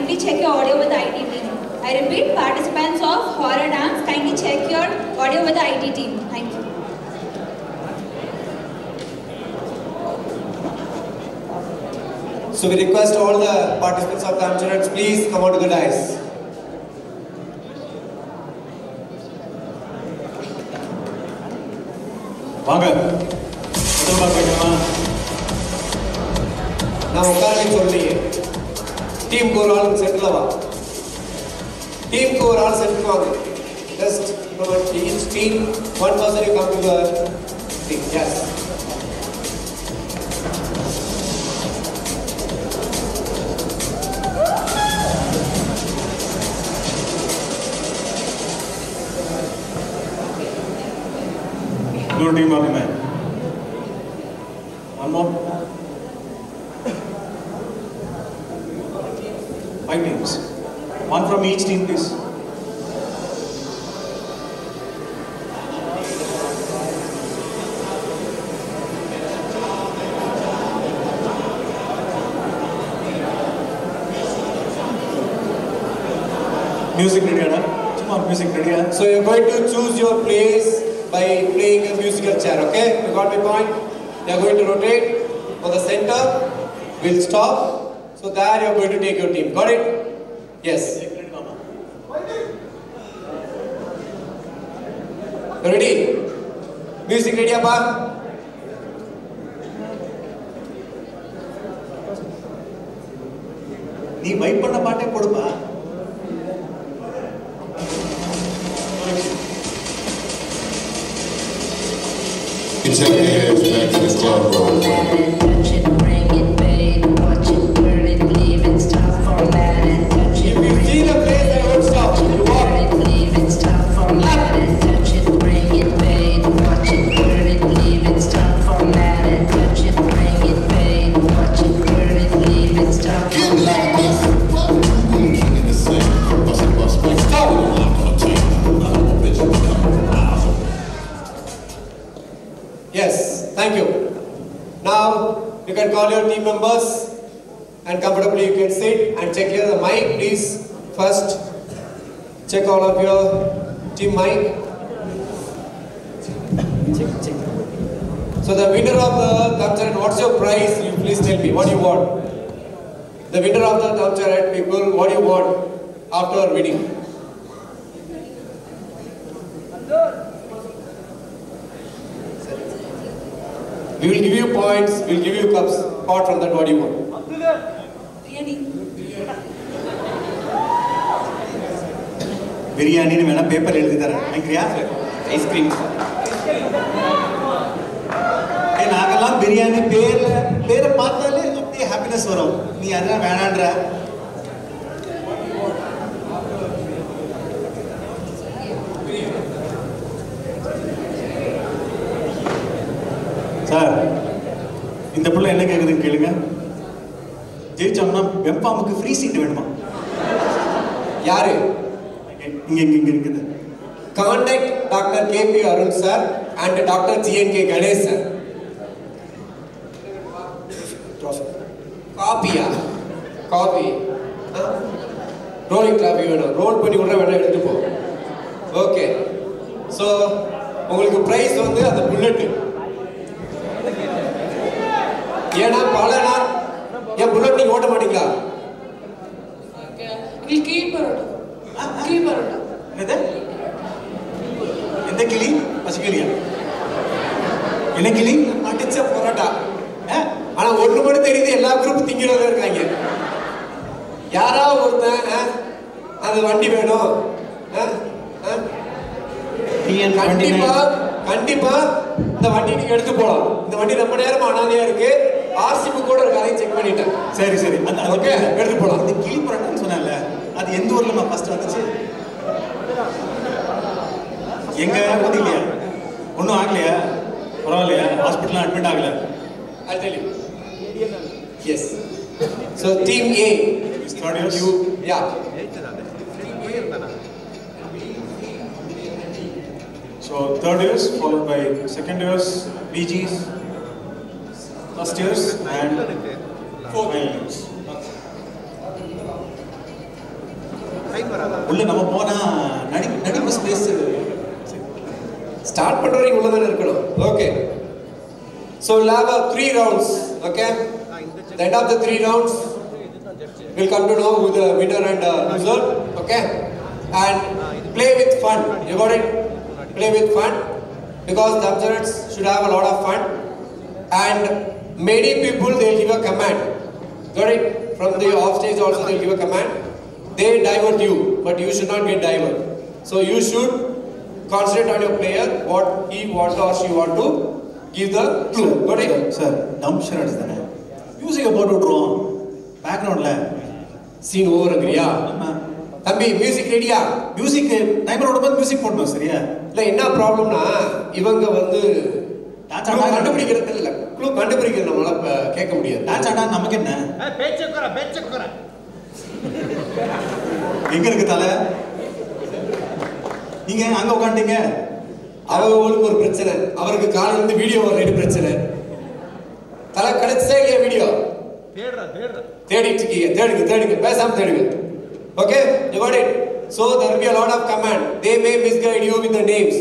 kindly check your audio with the IT team. I repeat, participants of horror dance, kindly check your audio with the IT team. Thank you. So we request all the participants of Culturals, please come out to the dais. வாங்க நான் உட்காரன்னு சொல்லியே டீமுக்கு ஒரு ஆளுக்கு settle வா டீமுக்கு ஒரு ஆள் செட்டில் வாங்க just each team one person you come to the team. Yes. No team of men. One more. 5 teams. One from each team, please. Music ready, Anna? Come on, music ready. So you're going to choose your place by playing a musical chair, okay? You got my point? You're going to rotate for the center. We'll stop. So there you're going to take your team. Got it? Yes. You ready? Music ready, Appa? நீ vibe பண்ண பாட்டே கொடுப்பா. You take your hands back to the club, bro. Touch it, bring it, babe. Watch it, burn it, leave it, stop, format it. Touch it, if you see the place, I won't stop. You walk. burn it, leave it, stop, format it. Touch it, bring it, babe. Watch it, burn it, leave it, stop, format it. Touch it, bring it, babe. Watch it, burn it, leave it, stop, format it. King in the sand, bust back, stop. Yes, thank you. Now you can call your team members and comfortably you can sit and check here the mic, please. First, check all of your team mic. Check. So the winner of the Cultural, what's your prize? You please tell me, what do you want? The winner of the Cultural people, what do you want after winning? We will give you points, we will give you cups. Apart from that, what do you want? பிரியாணின்னு வேணா paper எழுதி தரேன். வாங்கிக்கிறியா? Ice cream. நாங்கெல்லாம் பிரியாணி பேரை பார்த்தாலே அப்படியே happiness வரும். நீ அதெல்லாம் வேணான்ற. சார், இந்த பிள்ளை என்ன கேக்குதுன்னு கேளுங்க. ஜெயிச்சோம்னா வெம்பாமுக்கு ஃப்ரீ சீட் வேணுமா? யாரு? இங்க இருக்குது. Contact Dr. K.P. Arun sir and Dr. G.N.K. Ganesh sir. Copy-யா? Copy. Rolling trophy வேணும். ரோல் பண்ணி விடுற வேணா எடுத்து போ. ஓகே. ஸோ உங்களுக்கு ப்ரைஸ் வந்து அந்த புல்லட்டு. ஏன்னா பல நாள் ஏன் புல்லட் நீங்க ஓட்ட மாட்டீங்களா? எந்த கிளி? பச்சைக்கிளியா? என்ன கிளி? அடிச்ச பரோட்டா. ஆனா ஒண்ணு மட்டும் தெரியுது, எல்லா குரூப் திங்கிறவங்க இருக்காங்க. யாராவது ஒருத்தன் அது வண்டி வேணும், கண்டிப்பா இந்த வண்டி நீங்க எடுத்து போலாம். இந்த வண்டி ரொம்ப நேரமா அனாதையா இருக்கு. ஆர்சிபி கூட ஒரு கதையை செக் பண்ணிட்டேன். சரி ஓகே, எடுத்து போலாம். இந்த கிளி பரோட்டான்னு சொன்னேன்ல, அது எந்த ஊர்ல ஃபர்ஸ்ட் வந்துச்சு? எங்க இல்லையா? ஒன்றும் ஆகலையா? பரவாயில்லையா? ஹாஸ்பிட்டல் அட்மிட் ஆகல? I'll tell you. Yes. So team A. Third years? Yeah. So third years followed by second years, BGs, first years and final years. உள்ள நம்ம போனா நடிப்பு ஸ்பேஸ் ஸ்டார்ட் பண்றவங்க உள்ள தான இருக்கணும். Okay. So we'll have 3 rounds, okay? At the end of the 3 rounds, we'll come to know who the winner and loser, okay? And play with fun. You got it? Play with fun because the observers should have a lot of fun. And many people they'll give a command. Got it? From the off stage also they'll give a command. They divert you, but you should not get diverted. So you should concentrate on your player, what he wants or she want to give the clue. Got it? Sir, dumb charades தானே. Music போட்டு விட்டுருவோம். பேக்ரவுண்ட்ல scene over அங்கறியா? தம்பி music ரெடியா? Music டைமரோட போது music போடணும் சரியா? இல்ல என்ன ப்ராப்ளம்னா இவங்க வந்து கண்டுபிடிக்கிறது இல்ல. க்ளூ கண்டுபிடிக்கிறது நம்மளால கேட்க முடியாது. டான்ஸ் ஆடா நமக்கு என்ன? பேச்சக்கற. எங்க இருக்கு தலை? நீங்க அங்க உட்கார்ந்தீங்க. அவங்களுக்கு ஒரு பிரச்சனை. அவருக்கு காலையில இருந்து வீடியோ வர்றது பிரச்சனை. தலை கிடைச்சே இல்லையா வீடியோ? தேடிட்டு இருக்கீங்க. தேடுங்க. பேசாம தேடுங்க. Okay? You got it? So there will be a lot of command. They may misguide you with the names.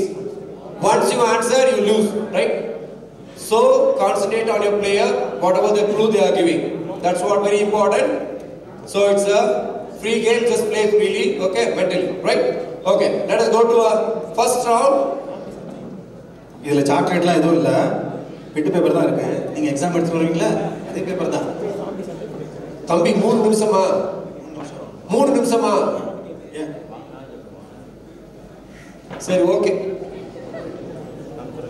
Once you answer, you lose, right? So concentrate on your player, whatever the clue they are giving. That's what very important. So it's a free game, just play freely, okay? Mentally, right? Okay, let us go to our first round. இதுல சாக்லேட்லாம் எதுவும் இல்ல. Bit paper தான் இருக்கு. நீங்க exam எடுத்து வருவீங்களா? அதே paper தான். தம்பி 3 நிமிஷமா? 3 நிமிஷமா? சரி ஓகே.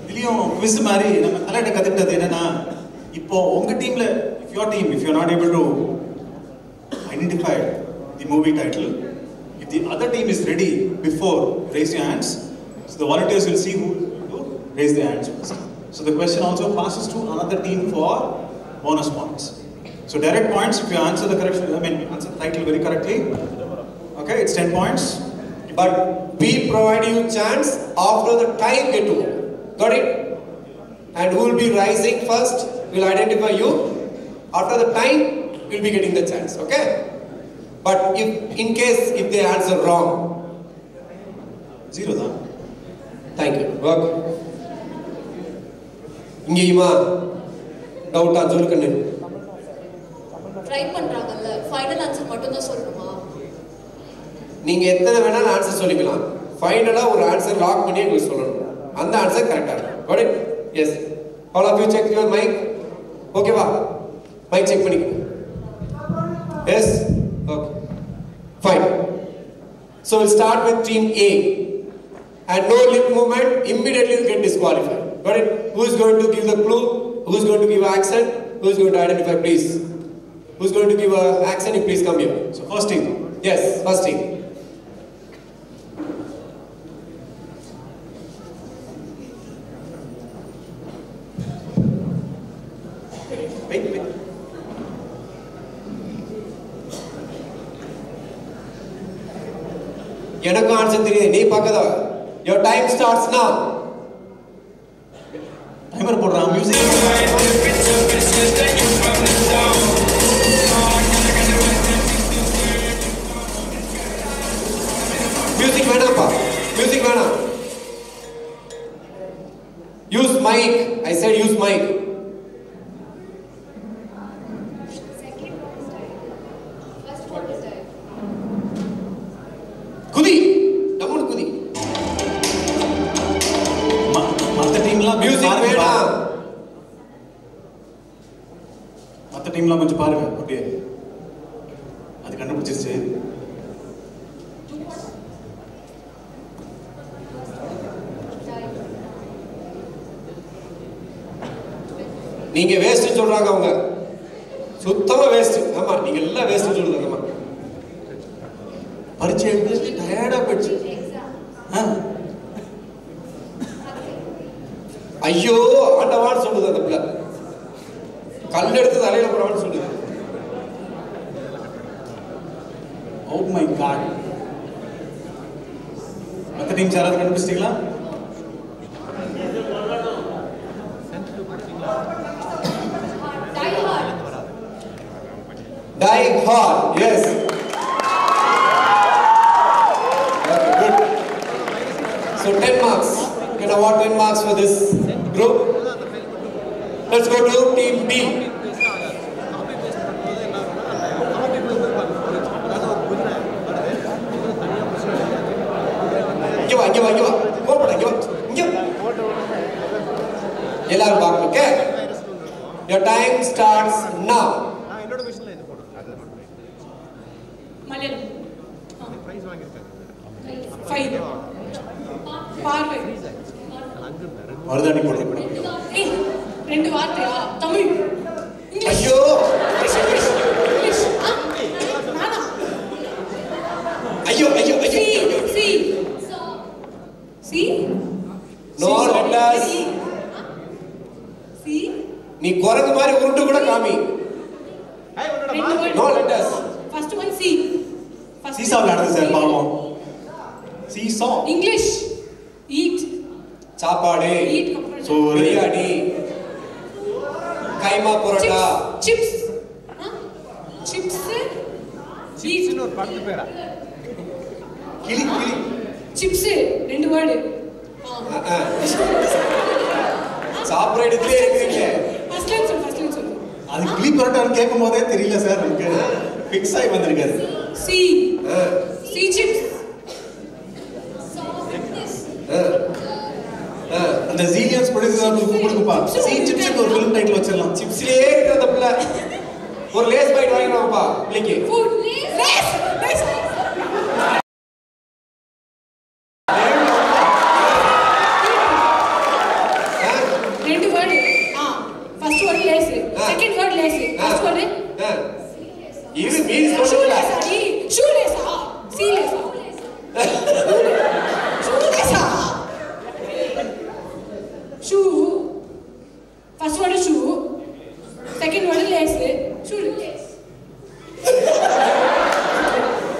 இதுலயும் குவிஸ் மாதிரி நம்ம தலையிட்ட கத்துக்கிட்டது என்னன்னா இப்போ உங்க டீம்ல if you're not able to identify the movie title, if the other team is ready before raise your hands, so the volunteers will see who to raise their hands first. So the question also passes to another team for bonus points. So direct points if you answer the answer the title very correctly. Okay, it's 10 points. But we provide you chance after the time get over. Got it? And who will be rising first will identify you. After the time, you'll be getting the chance. Okay? But in case if they answer wrong, 0 தான். Thank you. Work. இங்கேயுமா டவுட்டா சொல்லுங்க. Try பண்றாங்கல்ல final answer மட்டும் தான் சொல்லணுமா? நீங்க எத்தனை வேணாலும் ஆன்சர் சொல்லிக்கலாம். ஃபைனலா ஒரு ஆன்சர் லாக் பண்ணி உங்களுக்கு சொல்லணும். அந்த ஆன்சர் கரெக்டா இருக்கும். Got it? Yes. All of you check your mic. Okay வா? Mic check பண்ணிக்கோங்க. Yes? Okay. Fine. So we'll start with team A. And no lip movement, immediately you get disqualified. Got it? Who is going to give the clue? Who is going to give accent? Who is going to identify, please? Who is going to give an accent? You please come here. So first team. Yes, first team. Wait. எனக்கு answer தெரியுது. நீ பக்கதா. Your time starts now. Timer போடுறான் music. Music வேணாம்ப்பா. Music வேணாம். Use mic. I said use mic. குதி. டம்முனு குதி. மத்த டீம்லாம் music வேணாம். மத்த டீம்லாம் கொஞ்சம் பாருங்க அப்படியே. அது கண்டுபிடிச்சிருச்சு. நீங்க வேஸ்ட் சொல்றாங்க அவங்க. சுத்தமா வேஸ்ட். ஆமா நீங்க எல்லாம் வேஸ்ட் சொல்றீங்க. ஆமா. பரிச்சை எழுதி டயர்டா போயிடுச்சு. ஐயோ ஆண்டவான்னு சொல்லுது அந்த பிள்ளை. கல் எடுத்து தலையில போறவான்னு சொல்லுது. Oh my God. மத்த டீம் யாராவது கண்டுபிடிச்சிட்டீங்களா? Die hard. Yes. So 10 marks. You can award 10 marks for this group. Let's go to team B. இங்க வா கோபப்பட இங்க எல்லாரும் பாருங்க. Okay, your time starts now. என்னோட மிஷன்ல இது போடு. மலையாளம் பிரைஸ் வாங்கிருக்காங்க. ஃபைன் பார்வை மருதாணி போடு. ஏய் ரெண்டு வார்த்தையா தமிழ் இங்கிலீஷ் ஐயோ இங்கிலீஷ் நானா ஐயோ சி சி No letters. சி நீ குரங்கு மாதிரி உருண்டு கூட காமி. No letters. ஃபர்ஸ்ட் ஒன் சி சீசா விளையாடுது சார் பாவம். சீசா இங்கிலீஷ் ஈட் சாப்பாடு, ஈட் சோறு, பிரியாணி, கைமா பரோட்டா, சிப்ஸ் சிப்ஸ் சீஸ்னு ஒரு படத்து பேரா? கிளி சிப்ஸ் ரெண்டு வேர்டு சாப்பிட்ற இடத்துல இருக்கீங்க. ஃபர்ஸ்ட் லைன் சொல்லு அது கிளி பரோட்டான்னு கேட்கும் போதே தெரியல சார் நமக்கு. ஃபிக்ஸ் ஆகி வந்திருக்காரு. சி சி சிப்ஸ் அந்த ஜீலியன்ஸ் ப்ரொடியூசர் கொடுக்குப்பா. சி சிப்ஸ்க்கு ஒரு ஃபிலிம் டைட்டில் வச்சிடலாம். சிப்ஸ்லயே இருக்கிற அந்த பிள்ளை ஒரு லேஸ் பாயிண்ட் வாங்கிடுவாங்கப்பா பிள்ளைக்கு. ஃபுட் லேஸ் ரெண்டு word first word lace second word lace first word இது மீன்ஸ் ஷூ சொல்லல. லேஸா ஷூ லேஸா சி லேஸா ஷூ லேஸா shoe first word shoe second word lace shoe lace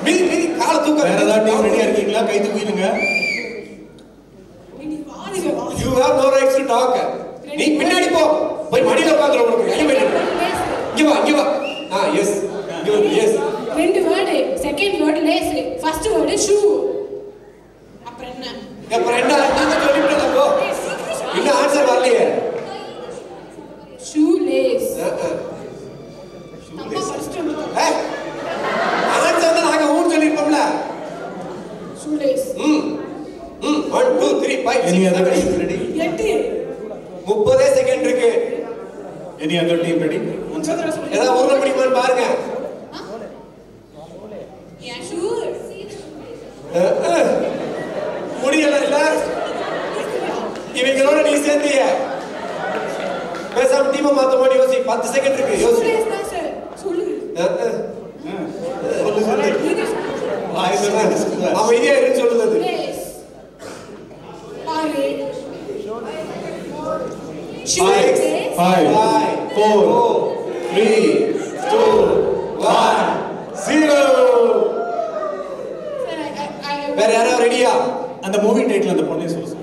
மீதி கால தூக்க. வேற ஏதாவது டீம் ரெடியா இருக்கீங்களா? கை தூக்கிடுங்க. நீ வாதிங்க வா You have no rights to talk. நீ பின்னாடி போ. போய் மடியில உட்கார்ந்து உனக்கு கைய வைங்க. இங்க வா. எஸ். எஸ். ரெண்டு word second word lace first word shoe அப்புறம் என்ன அப்புறம் என்ன நீங்க சொல்லிட்டு போ. இன்னும் ஆன்சர் வரலையே. ஷூ லேஸ் நம்ம படிச்சிட்டோம் ஆன்சர் தான் நாங்க ஊர் சொல்லிருப்போம்ல. Shoe lace 1 2 3 5 Any other team ready? 30 second இருக்கு. Any other team ready? ஏதாவது ஊர்ல முடியுமான்னு பாருங்க. யா ஷூ முடியல இல்ல இவங்களோட நீ சேர்ந்தீங்க. பேசாம டீமை மாத்த மாட்டி யோசி. 10 செகண்ட் இருக்கு ஷூ யோசி. லேஸ் தான் சார் சொல்லு அவன் இதே இருன்னு சொல்லுது. லேஸ் பாரு ஷூ 6 5 4 3 2 1 0. வேற யாராவது ரெடியா? அந்த மூவி டைட்டில் அந்த பொண்ணே சொல்லு.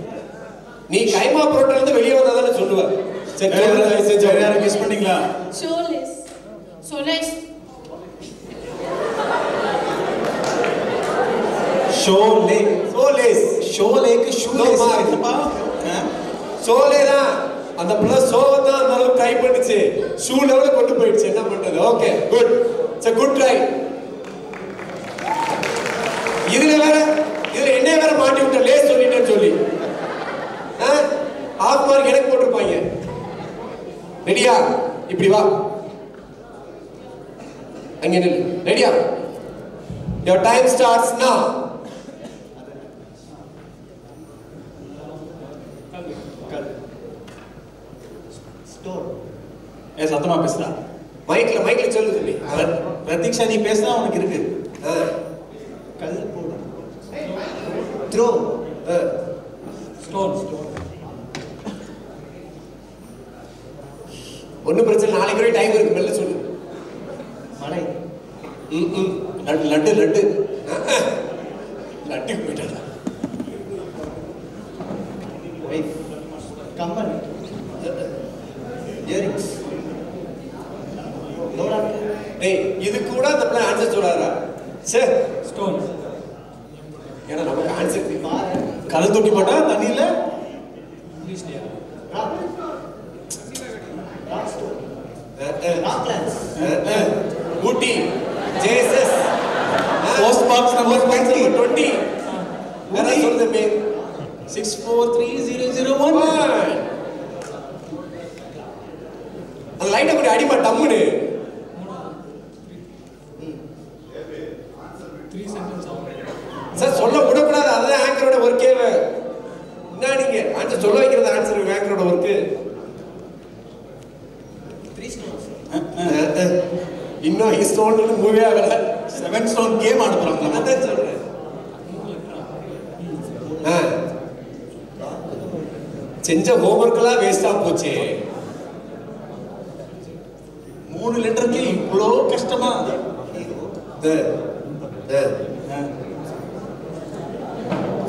நீ கைமா புரோட்டால இருந்து வெளியே வந்தாதானே சொல்லுவ. சரி வேற யாரும் கெஸ் பண்ணீங்களா? ஷூ லேஸ் ஷோலேஸ் ஷோலே சோலேஸ் ஷோலேக்கு ஷூலேஸ் என்னப்பா? சோலே தான். அந்த பிள்ளை சோவை தான் அந்த அளவுக்கு ட்ரை பண்ணிச்சு. ஷூ லெவல கொண்டு போயிடுச்சு. என்ன பண்றது? Okay good. It's a good try. இதுல என்ன வேற மாட்டி விட்ட லேஸ் சொல்லிட்டேன்னு சொல்லி ஆஃப் மார்க் எனக்கு போட்டுருப்பாங்க. ரெடியா? இப்படி வா. அங்க நில்லு. ரெடியா? Your time starts now. சத்தமா பேசுறா. மைக்ல சொல்லு தம்பி. பிரதீக்ஷா நீ பேசினா உனக்கு இருக்கு. கல் போடு. த்ரோ. ஸ்டோன். ஒன்னும் பிரச்சனை. நாளைக்கு வரை டைம் இருக்கு. மெல்ல சொல்லு. மலை. லட்டு லட்டுக்கு போயிட்டாங்க. கம்மல் இயரிங்ஸ் டேய் இது கூட அந்த பிள்ளை ஆன்சர் சொல்லாதடா. சே ஸ்டோன். ஏன்னா நமக்கு ஆன்சர் பாரு கல் தூக்கி போட்டா தண்ணியில ஊட்டி ஜேசஸ் போஸ்ட் பாக்ஸ் நம்பர் 20 வேற சொல்லுமே 643001 அந்த லைட்டை கூட அடிமா டம்முன்னு சார் சொல்ல விடக்கூடாது. அதுதான் ஆங்கரோட ஒர்க்கே. என்ன நீங்க ஆன்சர் சொல்ல வைக்கிறது ஆன்சர் ஆங்கரோட ஒர்க்கு. இன்னும் ஸ்டோன் மூவே ஆகல. 7 ஸ்டோன் கேம் ஆடுறாங்க. அதான் சொல்றேன். செஞ்ச ஹோம்வொர்க்லாம் வேஸ்டா போச்சு. 3 லிட்டருக்கு இவ்வளோ கஷ்டமா?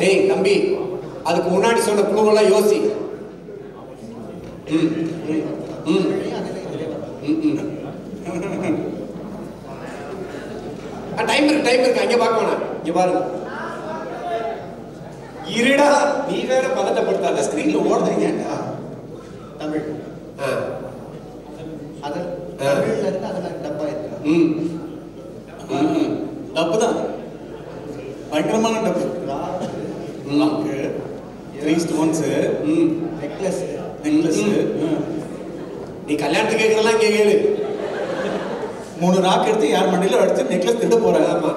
டேய் தம்பி, அதுக்கு முன்னாடி சொன்ன குழுவெல்லாம் யோசி. டைம் இருக்கு அங்க பார்க்க வேணாம். இங்க பாருங்க. இருடா, நீ வேற பதட்டப்படுத்தாத. ஸ்கிரீன்ல ஓடுறீங்க. தமிழ் அது தமிழ்ல இருந்து அதெல்லாம் டப்பா இருக்கு. டப்பு தான், பயங்கரமான டப்பு. லாக்கு 3 ஸ்டோன்ஸ், நெக்லஸ். நீ கல்யாணத்துக்கு கேட்கறதெல்லாம் இங்கே கேளு. 3 ராக் எடுத்து யார் மண்டியில எடுத்து நெக்லஸ் திட்ட போறாங்க. ஆமா,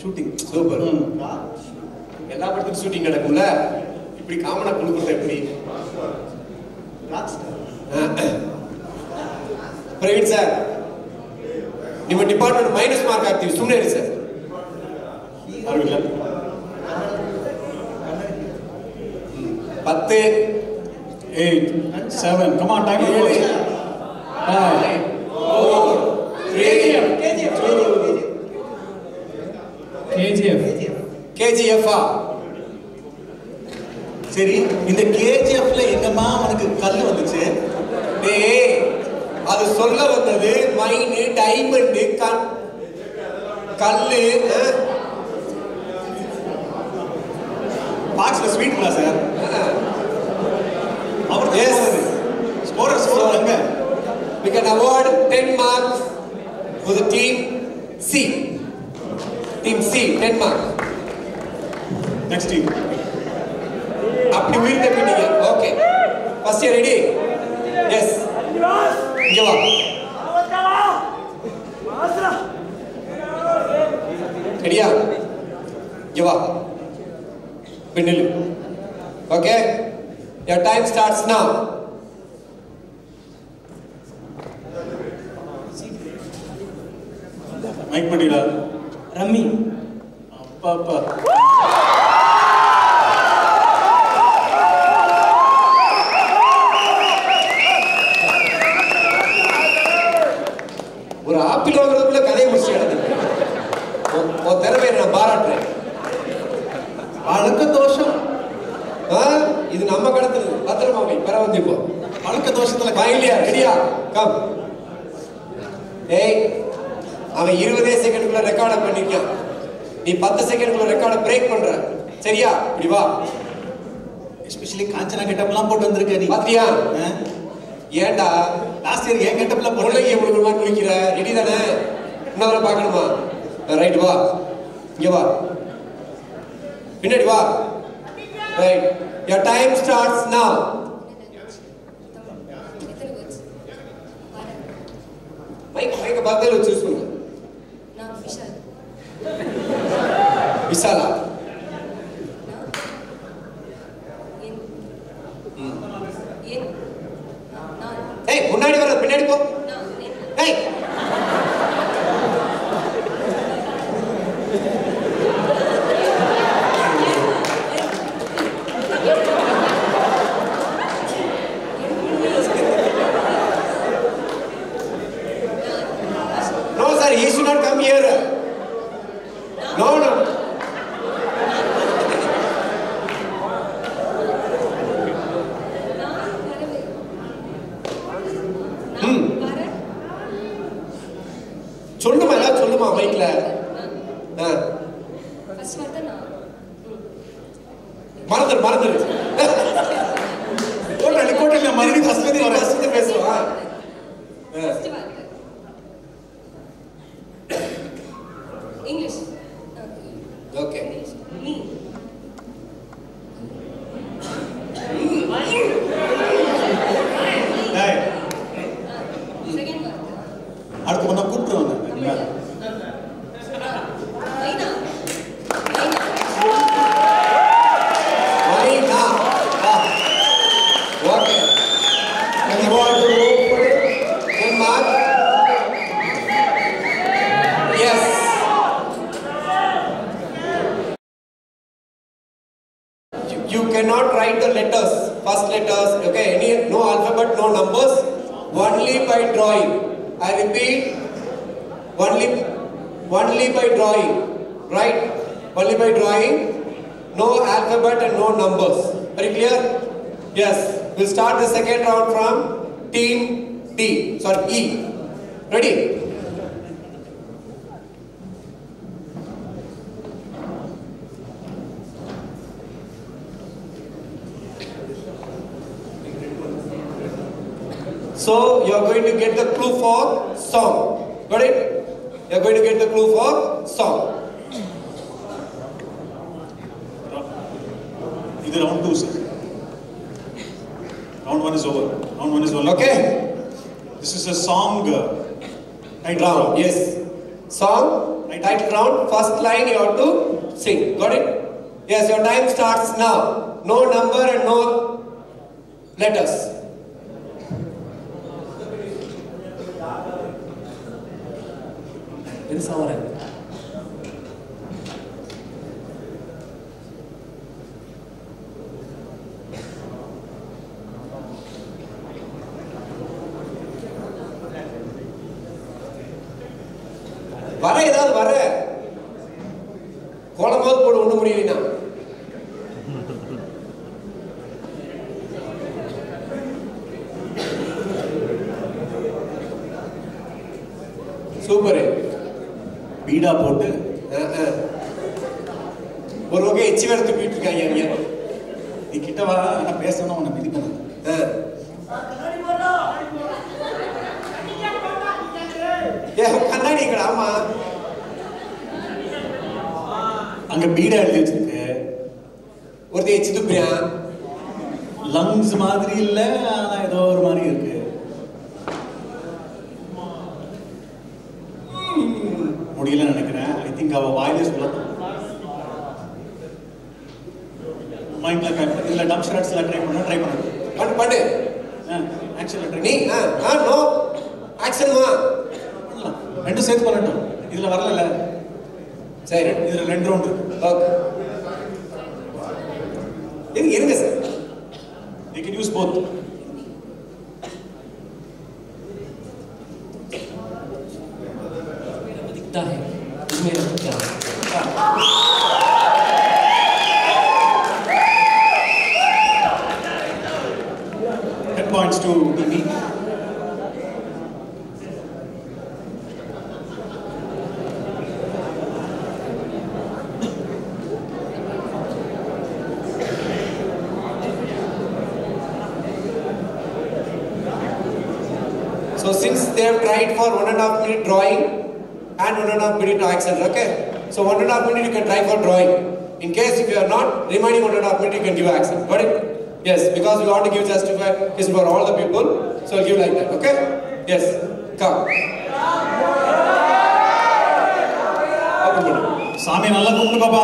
ஷூட்டிங் சூப்பர். எல்லா படத்துக்கும் ஷூட்டிங் நடக்கும்ல. இப்படி காமனா கொடுக்குறது எப்படி? ಪ್ರವೀಣ್ ಸರ್, ನಿಮ್ಮ ಡಿಪಾರ್ಟ್ಮೆಂಟ್ ಮೈನಸ್ ಮಾರ್ಕ್ ಹಾಕ್ತೀವಿ, ಸುಮ್ಮನೆ ಇರಿ ಸರ್. ಅರಿವಿಲ್ಲ. 10 8 7 come on time 5 KGF. சரி, இந்த KGFல எங்கம்மா உனக்கு கல் வந்துச்சு? டேய், அது சொல்ல வந்தது மைன், டைமண்ட், கல்லு. பாக்ஸ்ல ஸ்வீட் சார். அவர் ஸ்கோரர் அங்க. We can award 10 marks for the team C. Team C 10 marks. Next team. அப்படி உயிர் தப்பிட்டீங்க. Okay, first year ready? Yes. இங்க வா. ரெடியா? இங்க வா. பின்னலு. Okay, your time starts now. Mike பண்ணிடா. ரம்மி. அப்பா ஒரு ஆப்பிள் வாங்குறதுக்குள்ள கதையை முடிச்சு எடுத்து உன் திறமையை நான் பாராட்டுறேன். அழுக்க தோஷம். இது நம்ம கடத்துறது. பத்திரமா போய் பெற வந்திப்போ. அழுக்க தோஷத்துல கைலியா ரெடியா? கம். ஏய், அவன் 20 செகண்ட்குள்ள ரெக்கார்ட பண்ணிருக்கான். நீ 10 செகண்ட்குள்ள ரெக்கார்ட பிரேக் பண்ற. சரியா? இப்படி வா. எஸ்பெஷலி காஞ்சனா கெட்டப்லாம் போட்டு வந்திருக்க நீ. பாத்தியா? ஏண்டா லாஸ்ட் இயர் ஏன் கெட்டப்ல போடல? பொண்ணுக்கு எப்படி மாதிரி குளிக்கிற? ரெடி தானே? இன்னொரு பார்க்கணுமா? ரைட், வா. இங்க வா. பின்னாடி வா. Right. Your time starts now. Mike பக்கத்துல வச்சு யூஸ் பண்ணுங்க. நான் விஷால். விசாலா. ஏய், முன்னாடி வர, பின்னாடி போ. ஏய், no sir, he should not come here. No. சொல்லுமா, எல்லாம் சொல்லுமா மைக்ல. ஃபர்ஸ்ட் வார்த்தை நான். மறந்துரு கோட்டல்ல மறுபடியும் ஃபர்ஸ்ட் பேசுவோம். First வார்த்தை. English. ஓகே. Me. Second வார்த்தை. அடுத்து ஒண்ணா கூப்பிடுவாங்க இல்லையா? Vaina. Vaina. Okay. Can you want to put it in mark? Yes. You cannot write the letters, first letters, okay? No alphabet, no numbers, only by drawing. I repeat, only by drawing, right? Only by drawing, no alphabet and no numbers. Very clear? Yes. We'll start the second round from team E. Ready? So you are going to get the clue for song. Got it? You are going to get the clue for song. This is round 2, sir. Round 1 is over. Round 1 is over. Okay? This is a song title Round. round. Yes. Song. Title round. First line you have to sing. Got it? Yes. Your time starts now. No number and no letters. வர ஏதாவது வர கோலமாவது போட ஒண்ணு முடியலனா super பீடா போட்டு ஒரு வகை எச்சி வேற துப்பிட்டு இருக்காங்க ஐயா. நீ கிட்ட வா, ஆனா பேசணும் உன்னை மிதிக்கணும். கண்ணாடி ஆமா அங்க பீடா எழுதி வச்சிருக்கு. ஒருத்தர் எச்சி துப்புறான். லங்ஸ் மாதிரி இல்ல, ஆனா ஏதோ ஒரு மாதிரி இருக்கு. முடியல நினைக்கிறேன். ஐ திங்க் அவ வாயிலே சொல்லணும். மைண்ட்ல இல்ல டம் ஷாட்ஸ்ல ட்ரை பண்ணு. ஆக்சுவலா ட்ரை நீ நோ ஆக்ஷன் வா. ரெண்டும் சேர்த்து பண்ணட்டும். இதுல வரல. சரி, இதுல 2 ரவுண்ட். ஓகே. இருங்க sir. You can use both. दिखता है इसमें क्या है? 10 points to me. So since they have tried for 1.5 minute drawing and 1.5 minute action, okay? So 1.5 minute you can try for drawing. In case if you are not, remaining 1.5 minute you can give action. Got it? Yes, because we want to give justification for all the people. So I'll give like that, okay? Yes, come. சாமி நல்லா கும்பிடு பாப்பா.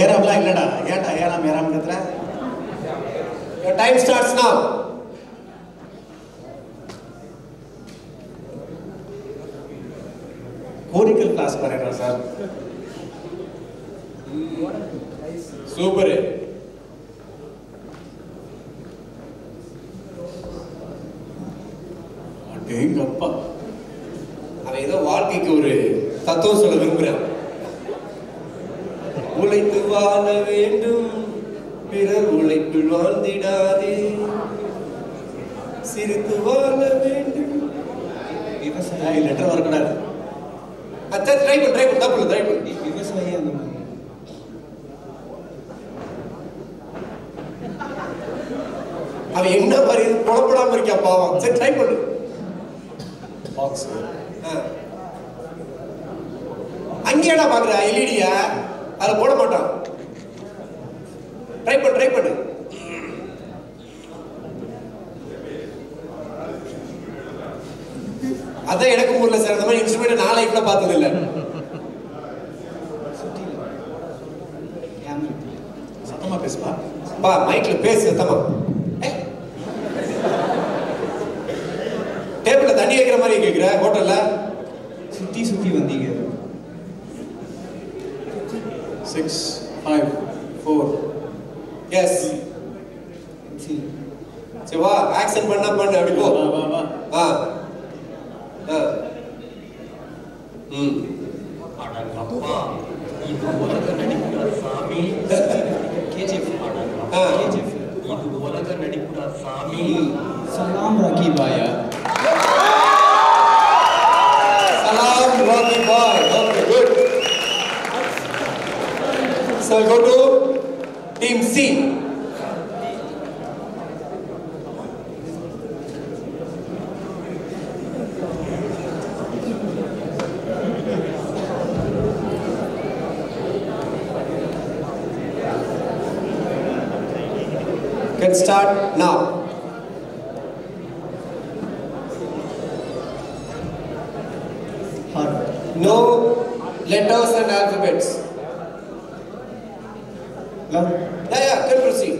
ஏறாமலாம் இல்லடா. ஏன்டா ஏறாம கத்துற? Your time starts now. கோரிக்கல் class பாருங்க sir. Super. அடேங்கப்பா. அவன் ஏதோ வாழ்க்கைக்கு ஒரு தத்துவம் சொல்ல விரும்புறான். உழைத்து வாழ வேண்டும், பிறர் உழைப்பில் வாழ்ந்திடாதே. சிரித்து வாழ வேண்டும், லெட்டர் வரக்கூடாது. அச்சா ட்ரை பண்ணு ட்ரை பண்ணு. விவசாயி அந்த மாதிரி. அவன் என்ன மாதிரி புலப்படாம இருக்கா பாவம். சரி ட்ரை பண்ணு. பாக்ஸ். அங்கேடா பாக்குற எல்இடியா அதை போட மாட்டான். ட்ரை பண்ணு. அதான் எனக்கு ஊர்ல சார் அந்த மாதிரி இன்ஸ்ட்ருமெண்ட் நான் லைஃப்ல பார்த்தது இல்ல. சத்தமா பேசுப்பா. பா மைக்ல பேசு சத்தமா. டேபிள்ல தண்ணி வைக்கிற மாதிரி கேக்குற ஹோட்டல்ல. சுத்தி வந்தீங்க. 6 5 4. எஸ். சரி வா ஆக்சன் பண்ணு அப்படி போ. வா. அடங்கப்பா இது உலக நடிப்புடா சாமி. கேஜிஎஃப் கேஜிஎஃப் இது உலக நடிப்புடா சாமி. சலாம் ராக்கி பாயா. Salam Rocky Boy. Okay, good. So go to Team C. Can start now. No letters and alphabets. Love. Yeah, can proceed.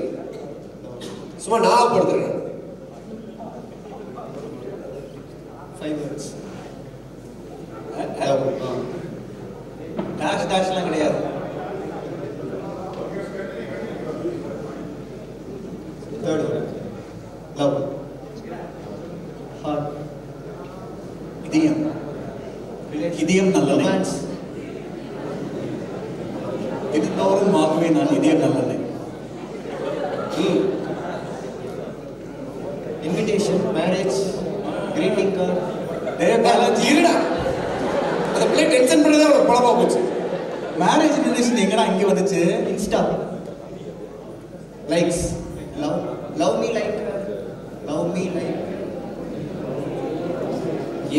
சும்மா நான் படுத்துறேன். 5 words. டாஷ்லாம் கிடையாது. Third word. Love. Heart. இதயம் நல்லது. Romance. இது தோறும் ஆகவே நான் இதயம் நல்லது. Invitation, marriage, greeting card. இருடா அந்த பிள்ளை டென்ஷன் பண்ணதே அவனுக்கு பழமா போச்சு. மேரேஜ் ரிலேஷன் எங்கடா இங்க வந்துச்சு? Insta. Likes. Love me like.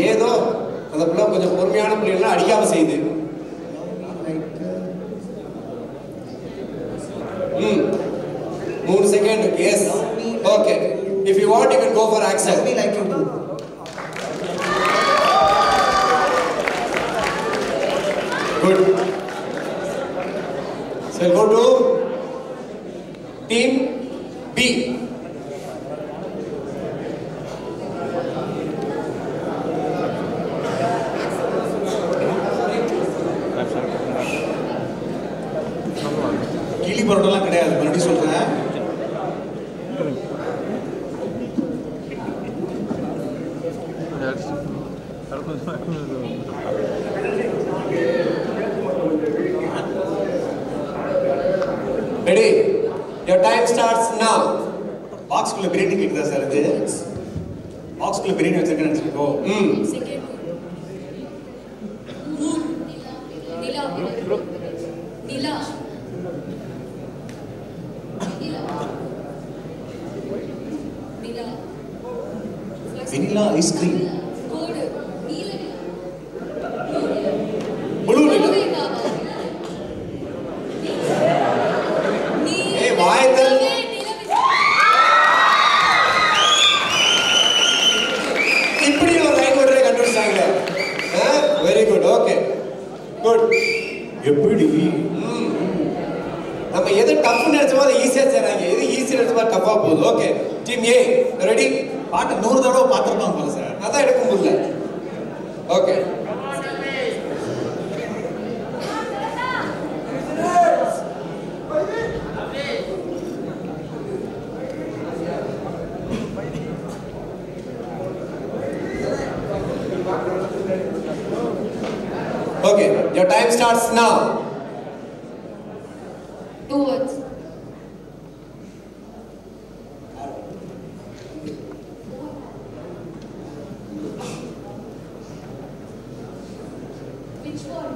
ஏதோ அந்த பிள்ளை கொஞ்சம் பொறுமையான பிள்ளைகள்லாம் அடிக்காம செய்யுது. Like. 3 second. Yes. Okay. If you want you can go for accent. Love me like you do. Good. So go to Team B. கிளி பரோட்டெல்லாம் கிடையாது. மறுபடியும் சொல்றேன். Ready? Your time starts now. பாக்ஸ்குள்ள biryani கேக்குதா சார் இது? பாக்ஸ்குள்ள பிரியாணி வச்சிருக்கேன்னு நினைச்சுக்கோ. Second moon. Nila. Vanilla ice cream. Code. Blue Nila. ஏய் வாயத்தல். இப்படி ஒரு லைன் ஒரே கண்டுபிடிச்சாங்க. Very good. ஓகே. குட். எப்படி நம்ம எது டஃப் நினைச்சோமோ அதை ஈஸியா செய்றாங்க. எது ஈஸி நினைச்சோமோ டஃப்பா போகுது. ஓகே. Team A ready? பாட்டு 100 தடவை பார்த்திருப்பாங்க போல சார். அதான் எடுக்க முடியல. Okay. Okay, your time starts now. 2 words.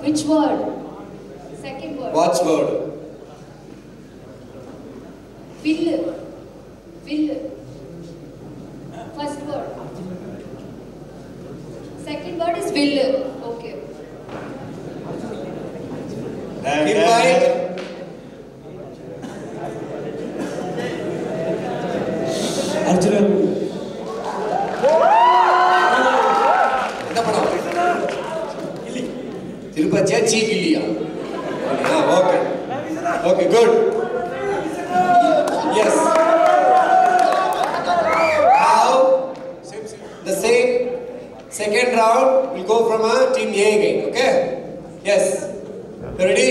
Which word? Second word. Watch word. Will. Will. First word. Second word is will. Okay. Keep quiet. Arjuna. என்ன படம்? திருப்பதியா சீக்கிலியா? Okay. Okay, good. Yes. Now, the same second round will go from a team A again. Okay? Yes. You ready?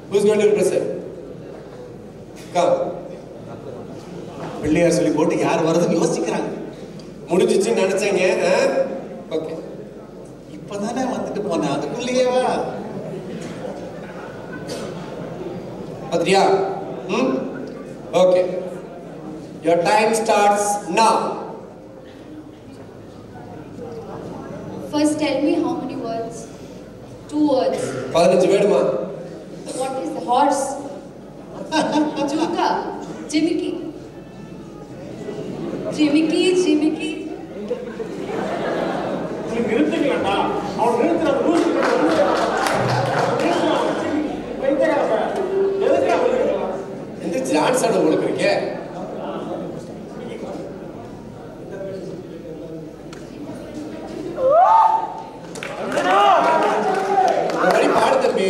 Who's going to represent? Come. Pillaiyar சொல்லி போட்டு யார் வரதுன்னு யோசிக்கிறாங்க. முடிஞ்சிச்சு நினைச்சீங்க. Okay. இப்பதானே வந்துட்டு போனேன், அதுக்குள்ளேயே வா. Adriya? Okay. Your time starts now. First tell me how many words? 2 words. 15 வேணுமா? What is the horse? Juka. Jimiki. Jimiki, Jimiki. நிறுத்துங்களா? அவன் நிறுத்துற ரூல்ஸ் எந்த டான்ஸ் ஆட உங்களுக்கு இருக்கே? ஒரு பாடு தம்பி.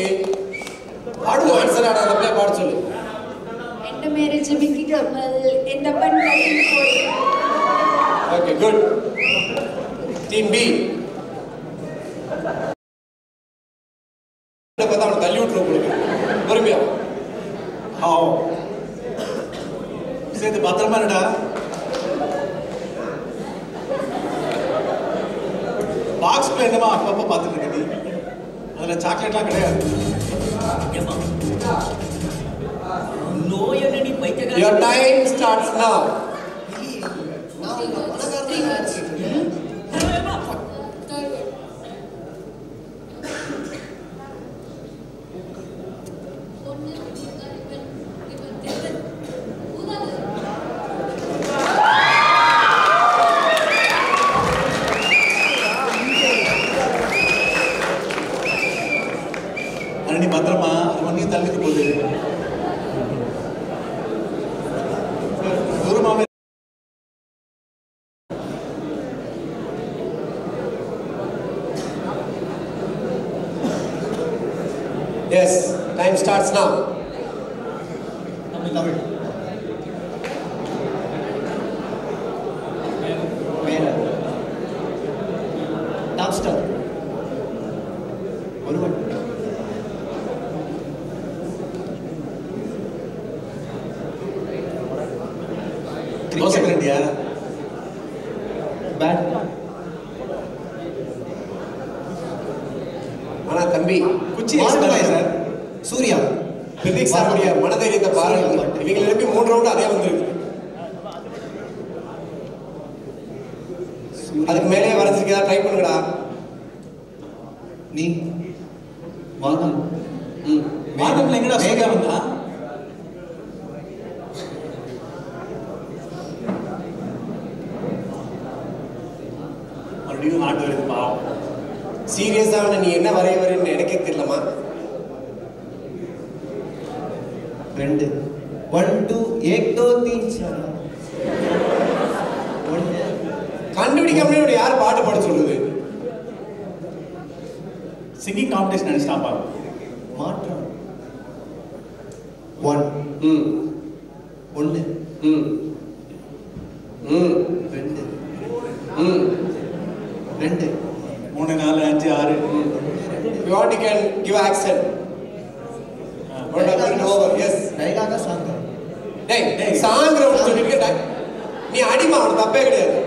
பாடு ஆன்சர் ஆடாதப்பே பாட சொல்லு. எந்த மேரே ஜிமிக்கி கமல் எந்த பண் கட்டி போய். Okay, good. Team B. பார்த்தா அவனை தள்ளி விட்டுரும் உங்களுக்கு. பொறுமையா. சேர்த்து பத்திரமா இருடா. பாக்ஸ்ல என்னமா அப்பப்ப பார்த்துட்டு இருக்க நீ? அதுல சாக்லேட்லாம் கிடையாது. நோயனடி பைத்தியக்கார. Your time starts now. நீ பத்திரமா அது ஒன்னையும் தள்ளிட்டு போகுது. தூரமாவே Yes, time starts now. Tamil. Mera. Top star. One. யோசிக்க வேண்டியா? Bat. ஆனா தம்பி குச்சி சார். சூர்யா. பிரிதிக் சாருடைய மனதைரியத்தை பாருங்க. இவங்க எழுப்பி 3 ரவுண்ட் அதே வந்துருக்கு. அதுக்கு மேலே வரைஞ்சிருக்கா ட்ரை பண்ணுங்கடா. நீ வாகம். வாகம்ல எங்கடா சூர்யா வந்தா? மறுபடியும் ஹார்ட் வருது பாவம். சீரியஸா நீ என்ன வரையன்னு எனக்கே தெரியலமா. 2 1 2 1 2 3 4 கண்டுபிடிக்காமலே இப்படி யார் பாட்டு பாட சொல்லுது? சிங்கிங் காம்படிஷன் நினைச்சிட்டாப்பா. மாற்றம் 1 1 2 3 4 5 6 You want you can give accent. What are you over? Yes. டைலாகா சாங். டேய் சாங் ரவுண்ட் சொல்லிருக்க. நீ அடிமா அவனுக்கு தப்பே கிடையாது.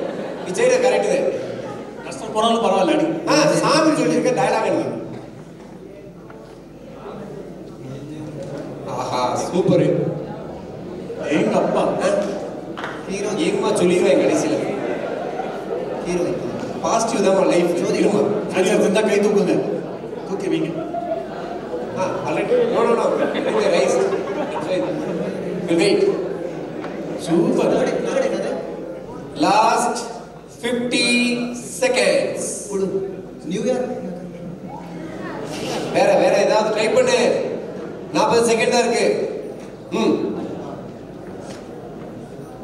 நீ செய்யற கரெக்ட் தான். கஷ்டம் போனாலும் பரவாயில்ல அடி. சாங் சொல்லிருக்க டயலாக் என்ன? ஆஹா சூப்பர். எங்க அப்பா ஹீரோ ஏமா சொல்லிடுவேன் கடைசியில். ஹீரோ பாசிட்டிவ் தான் லைஃப். சரியா இருந்தா கை தூக்குங்க. வைங்க. Already? No. It's raised. We'll wait. Super. Last 50 seconds. New Year. வேற ஏதாவது ட்ரை பண்ணு. 40 செகண்ட் தான் இருக்கு.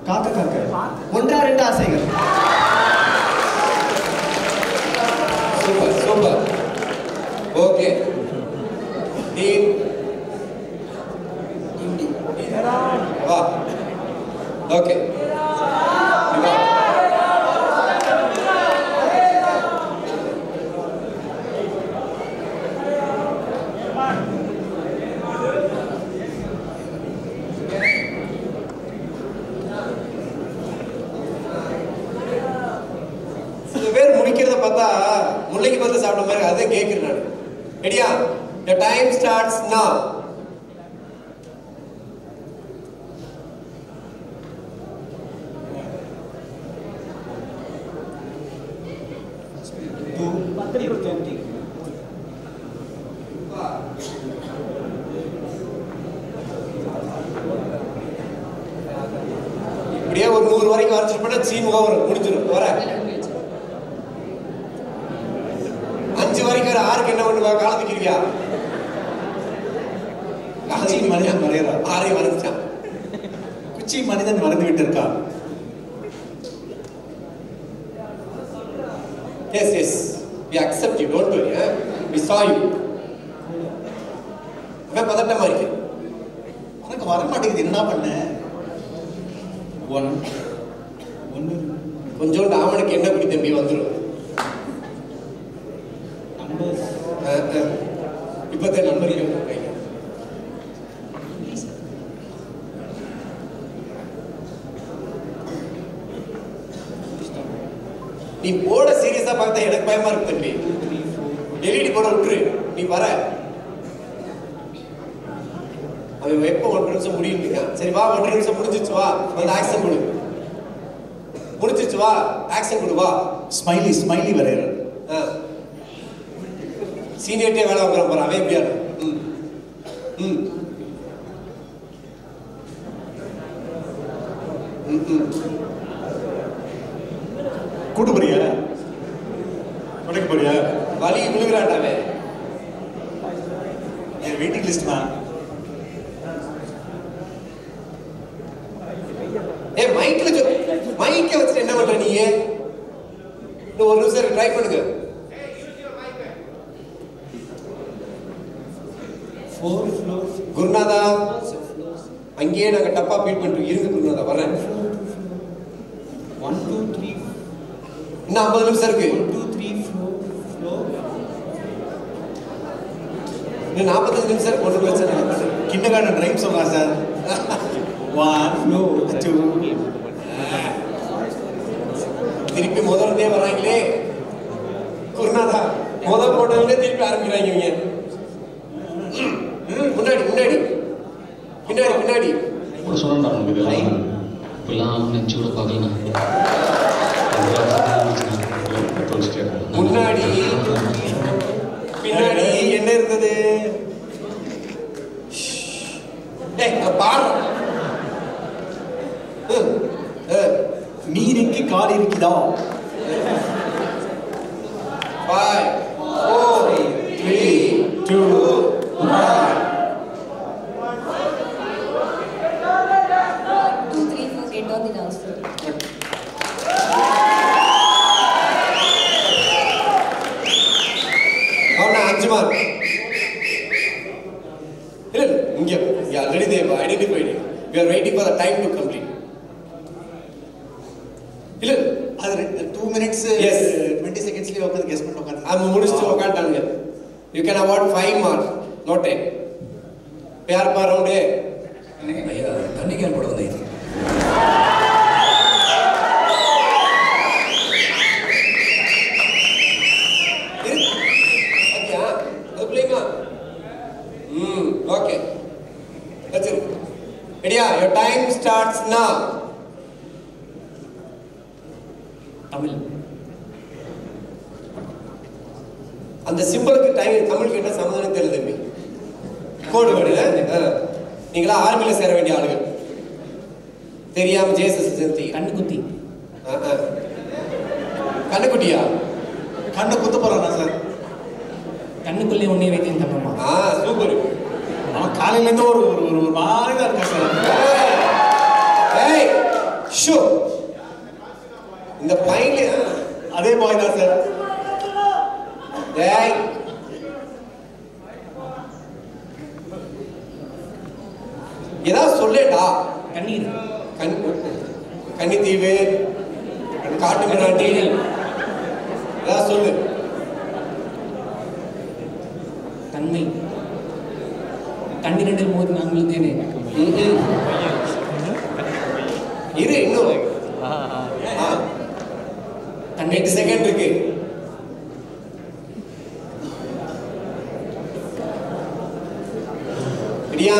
காக்க ஒன்றா ரெண்டு ஆசைகள். சூப்பர். ஓகே. டீம் வா. ஓகே. பார்த்தா முல்லைக்கு வந்து சாப்பிட்ட மாதிரி அதை கேட்கிறேன் நான். ரெடியா? The time starts now. இப்படியே ஒரு 100 வரைக்கும் வரைச்சிட்டு போனா சீன் ஓவர் முடிஞ்சிடும். வர 5 வரைக்கும் 6க்கு என்ன பண்ணுவா? காலத்துக்கிறியா? குச்சி மனிதன் மறையறா. 6 வரைச்சான். குச்சி மனிதன் மறந்து விட்டு இருக்கா. Yes. We accept you. Don't worry. We saw you. मैं பதட்டமா இருக்கேன். உனக்கு வர மாட்டேங்குது. என்ன பண்ண? ஒன்னு கொஞ்சோண்டு அவனுக்கு என்ன குடி தம்பி வந்துடும். இப்போதே நம்பர் நீ போட சீரியஸா பார்த்தா எனக்கு பயமா இருக்கு தம்பி. எல்இடி போட விட்டுரு. நீ வர அவன் எப்போ 1 நிமிஷம் முடியும் இருக்கான். சரி வா, 1 நிமிஷம் முடிஞ்சிச்சு. வா வந்து ஆக்ஷன் கொடு. முடிஞ்சிச்சு. வா ஆக்ஷன் கொடு. வா ஸ்மைலி வரையற. சீனியர்ட்டே வேலை வாங்குறான் பாரு. அவன் எப்படியா? கூட்டு போறியா? உனக்கு போறியா? வலி விழுகிறாண்டாவே. என் வெயிட்டிங் லிஸ்ட் தான். மைக்கை வச்சுட்டு என்ன பண்ற நீ? இன்னும் 1 நிமிஷம் ட்ரை பண்ணுங்க. 4 floors. குருநாதா அங்கேயே நாங்க டப்பா பீட் பண்ணிட்டு இருங்க. குருநாதா வரேன். 1 2 3. இன்னும் 50 நிமிஷம் இருக்கு. 1 2 3 floor. இன்னும் 45 நிமிஷம் இருக்கு. ஒன்றும் பிரச்சனை இல்லை. கிண்டர்கார்டன் ரைம் சொல்றான் சார். 1 floor 2. திருப்பி முதல்ல வராங்களே குருநாதா. முதல் போட்டவங்களே திருப்பி ஆரம்பிக்கிறாங்க இவங்க. பின்னாடி சொன்னா இப்பெல்லாம் நினச்சி கூட பார்க்கலாம். முன்னாடி பின்னாடி என்ன இருந்தது? பாரு. நீருக்கு கால் இருக்குதா? 5 4 3 2 1. 2 3 4 get on the dance floor. அவனா 5 மார்க். இல்ல இங்க already they have identified it. We are waiting for the time to complete. இல்ல அது 2 minutes Yes. 20 secondsலயே உட்கார்ந்து கெஸ் பண்ணி உட்கார்ந்து. அது முடிச்சிட்டு உட்கார்ந்தாங்க. You can award 5 marks, not 10. प्यार पर राउंड है भैया तन्नी क्या पढ़ो नहीं क्या அது பிளேமா okay that's it ready your time starts now Tamil அந்த சிம்பிளுக்கு தமிழுக்கு என்ன சம்மந்தம் தெரியல தம்பி. கோடு வேர்டு. நீங்களா ஆர்மியில் சேர வேண்டிய ஆளுகள். தெரியாம ஜேசஸ் சேர்த்தி கண்ணுக்குத்தி. கண்ணுக்குட்டியா? கண்ணை குத்த போறானா சார்? கண்ணுக்குள்ளே உன்னை வைத்தேன் தப்பமா. சூப்பர். அவன் காலையில இருந்து ஒரு ஒரு மாதிரி தான் இருக்கா சார். ஏய் ஷோ இந்த பையன் அதே பாய் தான் சார். ஏய் ஏதாவது சொல்லேடா. கண்ணீர். கன்னித்தீவு, காட்டு மிராண்டி, ஏதாவது சொல்லு. தன்மை. கண்ணிரண்டில் மோதி நான் விழுந்தேனே. இரு இன்னும் 8 செகண்ட் இருக்கு. சரியா?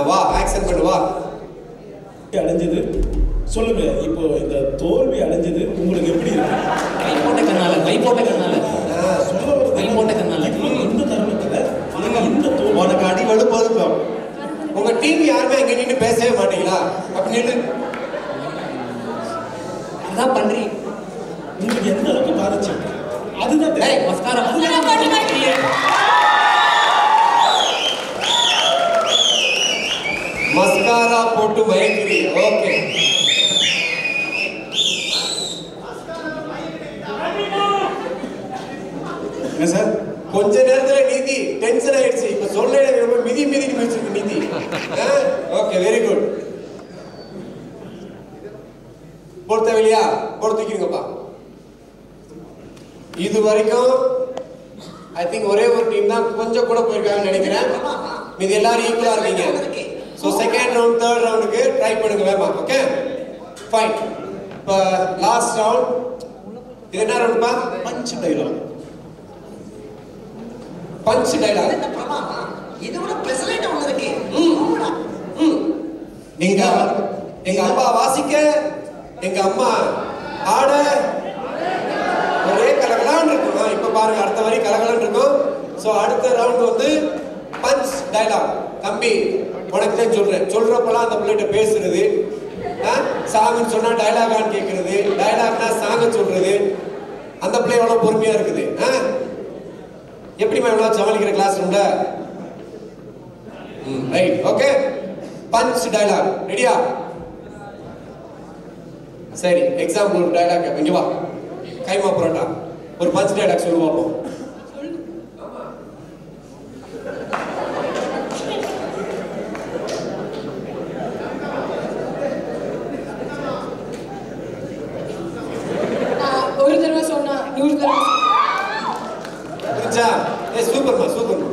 வா ஆக்சன் பண்ணு வா. அடைஞ்சது சொல்லுங்க. இப்போ இந்த தோல்வி அடைஞ்சது உங்களுக்கு எப்படி இருக்கு? கை போட்ட கண்ணால சொல்ல ஒரு கை போட்ட கண்ணால இந்த தருணத்துல இந்த தோல்வி உனக்கு அடி வலுப்பதுக்கு உங்க டீம் யாருமே இங்க நின்று பேசவே மாட்டீங்களா? அப்படின்னு அதான் பண்றீ. உங்களுக்கு எந்த அளவுக்கு பாதிச்சு? அதுதான் மஸ்காரம். மஸ்காரா போட்டு மயக்கிறீ. ஓகே என்ன சார்? கொஞ்ச நேரத்துல நீதி டென்ஷன் ஆயிடுச்சு. இப்ப சொல்ல மிதி மிதிச்சிருக்கு நீதி. Okay very good. பொறுத்தவரையா பொறுத்துக்கிறீங்கப்பா. இது வரைக்கும் ஐ திங்க் ஒரே ஒரு டீம் தான் கொஞ்சம் கூட போயிருக்காங்கன்னு நினைக்கிறேன். மீதி எல்லாரும் ஈக்குவலா இருக்கீங்க. ஸோ செகண்ட் ரவுண்ட் தேர்ட் ரவுண்டுக்கு ட்ரை பண்ணுங்க வேமா. Okay fine. இப்போ லாஸ்ட் ரவுண்ட். இது என்ன ரவுண்ட்ப்பா? Punch dialogue. Punch dialogue. இது கூட பிரசலைட் ஒன்னு இருக்கு. நீங்க எங்க அப்பா வாசிக்க, எங்க அம்மா ஆட, ஒரே கலகலான்னு இருக்கும். இப்ப பாருங்க அடுத்த வரி கலகலான்னு இருக்கும். ஸோ அடுத்த ரவுண்ட் வந்து பஞ்ச் டைலாக். தம்பி உனக்கு தான் சொல்றப்பெல்லாம் அந்த பிள்ளைகிட்ட பேசுறது, சாங்னு சொன்னா டைலாகான்னு கேட்கறது, டைலாக்னா சாங்க சொல்றது. அந்த பிள்ளை எவ்வளவு பொறுமையா இருக்குது. எப்படிமா எவ்வளவு சமாளிக்கிற கிளாஸ் ரூம்ல? Right okay. பஞ்ச் டைலாக் ரெடியா? சரி எக்ஸாம்பிள் ஒரு டைலாக். இங்க வா. கைமா புரோட்டா ஒரு பஞ்ச் டைலாக் சொல்லு பார்ப்போம். ஒரு தடவை சொன்னா 100 தடவை. புரிஞ்சா? சூப்பர்மா சூப்பர்மா.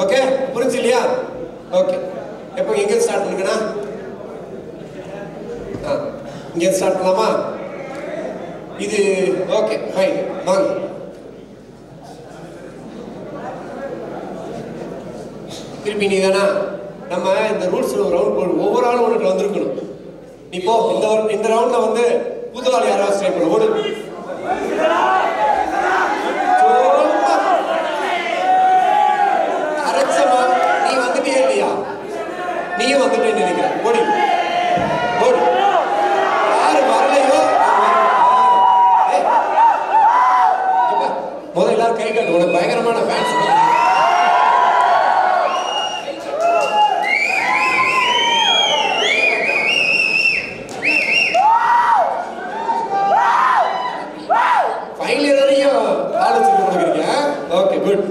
ஓகே புரிஞ்சு இல்லையா? ஓகே எப்போ எங்க ஸ்டார்ட் பண்ணுங்கண்ணா? இங்க ஸ்டார்ட் பண்ணலாமா? இது ஓகே ஃபைன் வாங்க. திருப்பி நீ தானா? நம்ம இந்த ரூல்ஸ்ல ஒரு ரவுண்ட் போடுவோம். ஒவ்வொரு ஆளும் உனக்கு வந்திருக்கணும். நீ போ. இந்த ரவுண்ட்ல வந்து புது ஆள் யாராவது ஸ்ட்ரைக் பண்ண ஓடு. அரச்சமா நீ வந்துட்டே இல்லையா? நீயும் வந்துட்டே நினைக்கிற. ஓடி ஓடு. யாரு வரலையோ முதல்ல எல்லாரும் கை காட்டு. உனக்கு பயங்கரமான ஃபேன்ஸ். ஃபைனல் வரையும் ஆலோசனை கொடுக்குறீங்க. Okay good.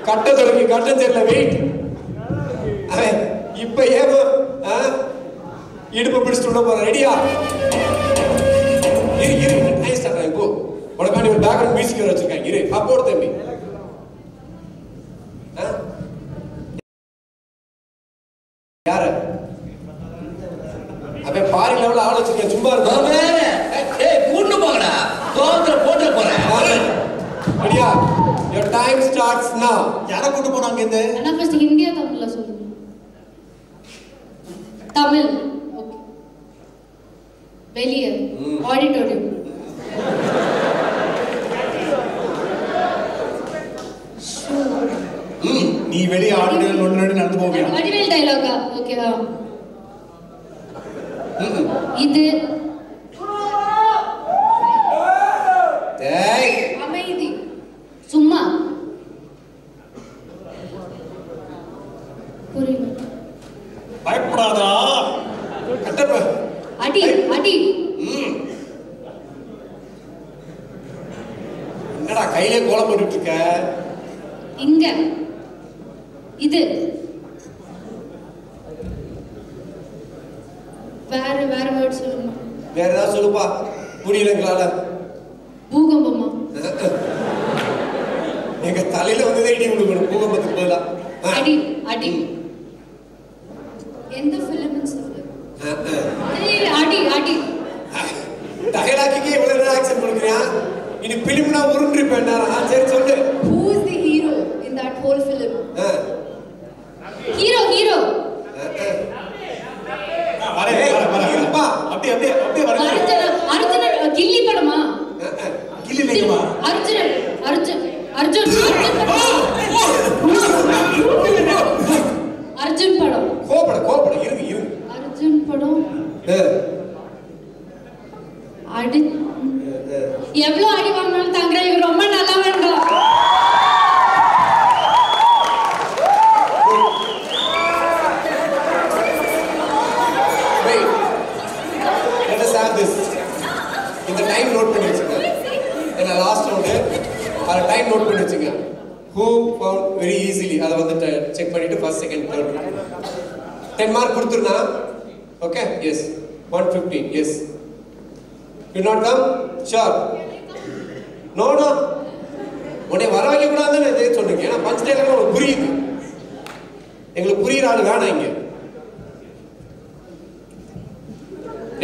கட்ட தொடங்கி கட்டம் தெரியல. வெயிட். இப்ப ஏமா இடுப்பு பிடிச்சிட்டு உள்ள போற. ரெடியா? இரு இப்போ உனக்காண்டி ஒரு பேக்ரவுண்ட் மியூசிக் வச்சிருக்காங்க. இரு அப்போடு தம்பி. யாரு அப்ப பாரி லெவல்ல ஆள் வச்சிருக்கேன். சும்மா இருக்கும். கூட்டு போங்கடா. கோவத்துல போட்டு போறேன். ரெடியா? Your time starts now. யாரை கூட்டு போனாங்க? இந்த அண்ணா ஃபர்ஸ்ட் ஹிந்தியா தமிழ்ல சொல்லுங்க. Tamil. Okay. வெளியே. Auditorium. நீ வெளியே ஆடிட்டோரியம் ஒன்று நடந்து போவியா? வடிவேல் டயலாகா? ஓகேவா? இது அமைதி. சும்மா. புரியல. பயப்படாதா? அடி அடி. என்னடா கையிலே கோலம் போட்டுட்டு இருக்க? இங்க இது வேற வேற வேர்ட் சொல்லுங்க. வேற ஏதாவது சொல்லுப்பா. புரியலங்களால. பூகம்பமா? எங்க தலையில வந்ததே இடி விழுகணும் பூகம்பத்துக்கு பதிலா. அடி அடி. எந்த ஃபிலிம்னு சொல்லு. அடி அடி. டயலாக்குக்கே இவ்வளவு நேரம் ஆக்சன் கொடுக்குறியா? இனி பிலிம்னா உருண்டிருப்பேன் நான். சரி சொல்லு. Who is the hero in that whole film? Hero. Arjun கில்லி படமா? கில்லி இல்லையமா? அர்ஜுன் படம். கோபட இருங்க. அர்ஜுன் படம். அடி எவ்வளவு அடி வாங்கினாலும் தாங்குற இவர் ரொம்ப நல்லா வேண்டாம். இந்த டைம் நோட் பண்ணி வச்சுங்க. என்ன லாஸ்ட் ரவுண்டு அதை டைம் நோட் பண்ணி வச்சுங்க. Who found very easily அதை வந்து செக் பண்ணிட்டு ஃபர்ஸ்ட் செகண்ட் தேர்ட் 10 மார்க் கொடுத்துருனா. Okay yes 150 yes. You not come? Sure. No. உன்னை வர வைக்க கூடாதுன்னு இதே சொல்றீங்க. ஏன்னா பஞ்ச் டைலாக் உங்களுக்கு புரியுது. எங்களுக்கு புரியுற ஆள் வேணாம் இங்க.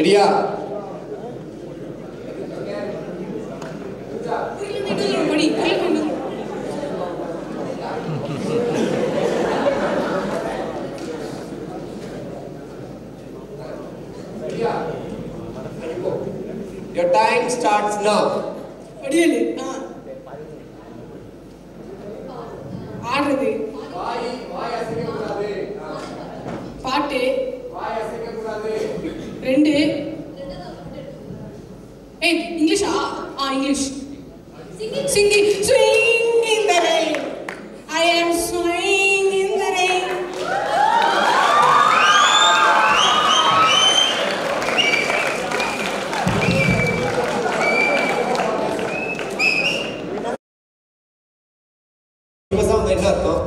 ரெடியா? Your time starts now. அடியலே. ஆடுறது. வாய் அசைக்க கூடாது. பாட்டு. வாய் அசைக்க கூடாது. 2 ஏய் இங்கிலீஷா? English. Singing swing in the rain. I am swing in the rain. என்ன அர்த்தம்?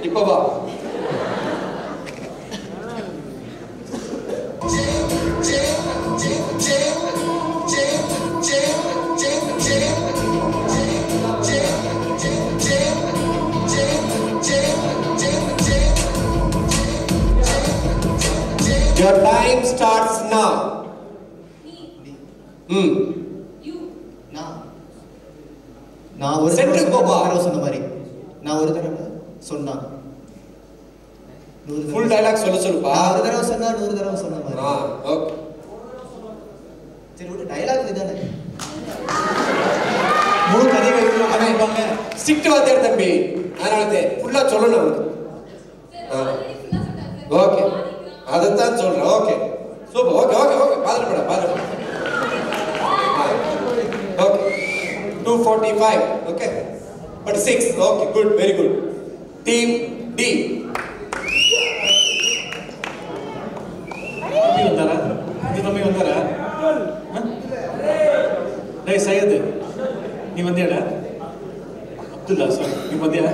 இப்ப வா. Your time starts now. நான் ஒரு தடவை சொன்ன மாதிரி நான் ஒரு தடவை சொன்னா ஃபுல் டயலாக் சொல்லுப்பா. ஒரு தடவை சொன்னா 100 தடவை சொன்ன மாதிரி. ஓகே சரி ஒரு டயலாக் இதானே. முழு கதை வைக்கணும் ஆரம்பிப்பாங்க. ஸ்ட்ரிக்ட் வாத்தியார் தம்பி. அதனால ஃபுல்லா சொல்லணும் உங்களுக்கு. ஓகே அதைத்தான் சொல்றேன். Okay super. ஓகே பாருப்பட. Okay 245. Okay but 6. Okay good, very good. Team D. தம்பி வந்தாரா? டேய் சையது நீ வந்தியாடா? அப்துல்லா சார் நீ வந்தியா?